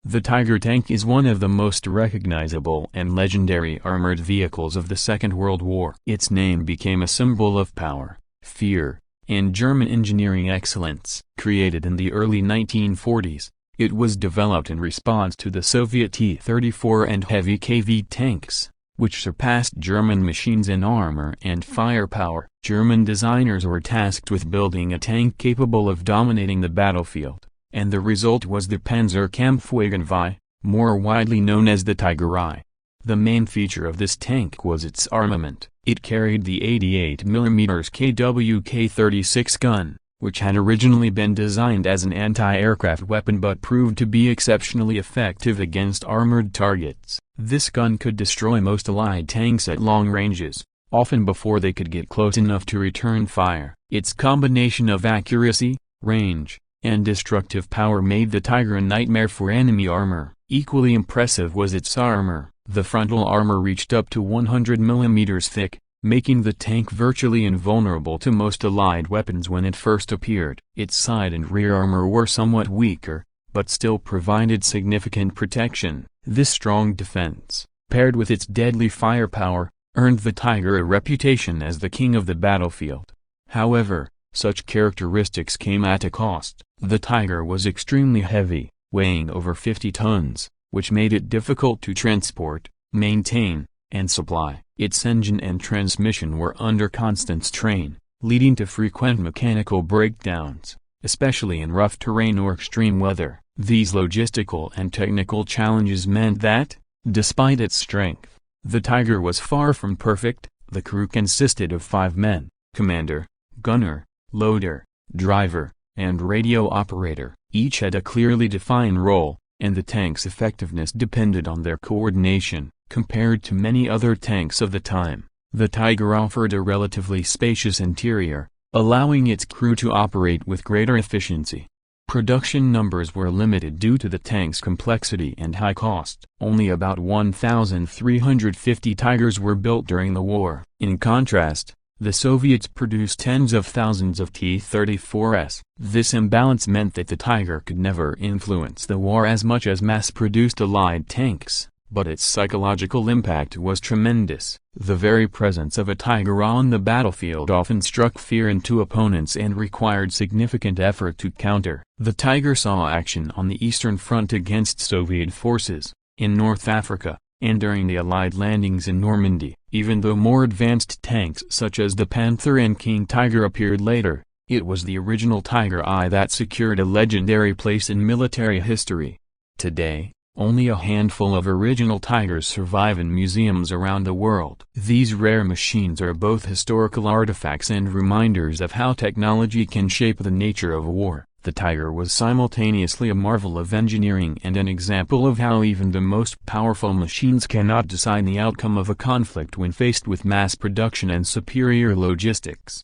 The Tiger tank is one of the most recognizable and legendary armored vehicles of the Second World War. Its name became a symbol of power, fear, and German engineering excellence. Created in the early 1940s, it was developed in response to the Soviet T-34 and heavy KV tanks, which surpassed German machines in armor and firepower. German designers were tasked with building a tank capable of dominating the battlefield, and the result was the Panzerkampfwagen I, more widely known as the Tiger I. The main feature of this tank was its armament. It carried the 88mm KWK-36 gun, which had originally been designed as an anti-aircraft weapon but proved to be exceptionally effective against armored targets. This gun could destroy most Allied tanks at long ranges, often before they could get close enough to return fire. Its combination of accuracy, range, and destructive power made the Tiger a nightmare for enemy armor. Equally impressive was its armor. The frontal armor reached up to 100 mm thick, making the tank virtually invulnerable to most Allied weapons when it first appeared. Its side and rear armor were somewhat weaker, but still provided significant protection. This strong defense, paired with its deadly firepower, earned the Tiger a reputation as the king of the battlefield. However, such characteristics came at a cost. The Tiger was extremely heavy, weighing over 50 tons, which made it difficult to transport, maintain, and supply. Its engine and transmission were under constant strain, leading to frequent mechanical breakdowns, especially in rough terrain or extreme weather. These logistical and technical challenges meant that, despite its strength, the Tiger was far from perfect. The crew consisted of 5 men: commander, gunner, loader, driver, and radio operator. Each had a clearly defined role, and the tank's effectiveness depended on their coordination. Compared to many other tanks of the time, the Tiger offered a relatively spacious interior, allowing its crew to operate with greater efficiency. Production numbers were limited due to the tank's complexity and high cost. Only about 1,350 Tigers were built during the war. In contrast, the Soviets produced tens of thousands of T-34s. This imbalance meant that the Tiger could never influence the war as much as mass-produced Allied tanks, but its psychological impact was tremendous. The very presence of a Tiger on the battlefield often struck fear into opponents and required significant effort to counter. The Tiger saw action on the Eastern Front against Soviet forces, in North Africa, and during the Allied landings in Normandy. Even though more advanced tanks such as the Panther and King Tiger appeared later, it was the original Tiger I that secured a legendary place in military history. Today, only a handful of original Tigers survive in museums around the world. These rare machines are both historical artifacts and reminders of how technology can shape the nature of war. The Tiger was simultaneously a marvel of engineering and an example of how even the most powerful machines cannot decide the outcome of a conflict when faced with mass production and superior logistics.